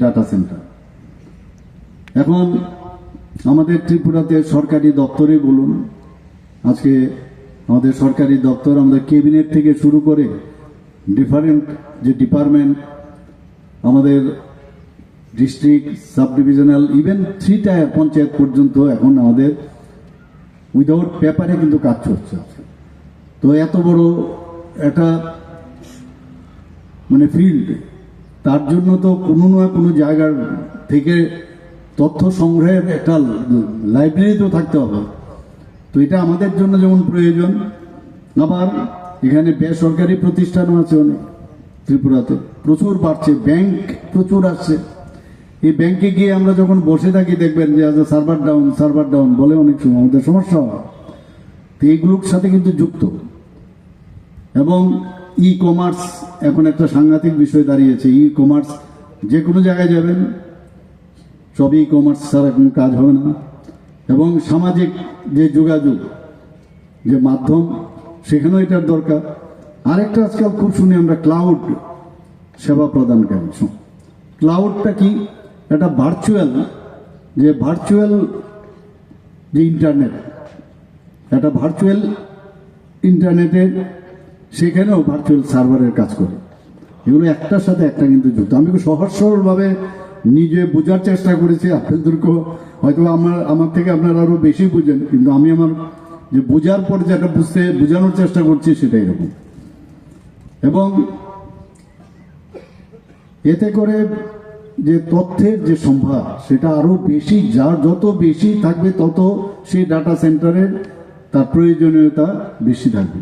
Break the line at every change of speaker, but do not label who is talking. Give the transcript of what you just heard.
Data centre এখন আমাদের ত্রিপুরাতে সরকারি দপ্তরে বলুন, আজকে আমাদের সরকারি দপ্তর, আমাদের ক্যাবিনেট থেকে শুরু করে ডিফারেন্ট যে ডিপার্টমেন্ট, আমাদের district, sub divisional, even 3 tyre panchayat পর্যন্ত এখন আমাদের উইদাউট পেপারে কিন্তু কাজ চলছে। তো এত বড় একটা মানে ফিল্ড, তার জন্য তো কোনো না কোনো জায়গার থেকে তথ্য সংগ্রহের একটা লাইব্রেরি তো থাকতে হবে। তো এটা আমাদের জন্য যেমন প্রয়োজন, আবার এখানে বেসরকারি প্রতিষ্ঠানও আছে অনেক, ত্রিপুরাতে প্রচুর বাড়ছে, ব্যাংক প্রচুর আসছে। এই ব্যাংকে গিয়ে আমরা যখন বসে থাকি দেখবেন যে আজ সার্ভার ডাউন বলে অনেক সময় আমাদের সমস্যা হয়। তো এইগুলোর সাথে কিন্তু যুক্ত। এবং ই কমার্স এখন একটা সাংঘাতিক বিষয় দাঁড়িয়েছে। ই কমার্স যে কোনো জায়গায় যাবেন, সব ই কমার্স ছাড়া কোনো কাজ হবে না। এবং সামাজিক যে যোগাযোগ, যে মাধ্যম, সেখানেও এটার দরকার। আরেকটা আজকাল খুব শুনি আমরা, ক্লাউড সেবা প্রদানকারী। ক্লাউডটা কি? এটা ভার্চুয়াল যে ইন্টারনেট, এটা ভার্চুয়াল ইন্টারনেটের, সেখানেও ভার্চুয়াল সার্ভারের কাজ করে। এগুলো একটার সাথে একটা কিন্তু যুক্ত। আমি খুব সহজ সরলভাবে নিজে বোঝার চেষ্টা করেছি। আপনাদেরকেও হয়তো আমার থেকে আপনারা আরো বেশি বুঝেন, কিন্তু আমি আমার যে বোঝার পর যেটা বোঝানোর চেষ্টা করছি সেটা এরকম। এবং এতে করে যে তথ্যের যে সম্ভার, সেটা আরো বেশি, যার যত বেশি থাকবে তত সেই ডাটা সেন্টারের তার প্রয়োজনীয়তা বেশি থাকবে।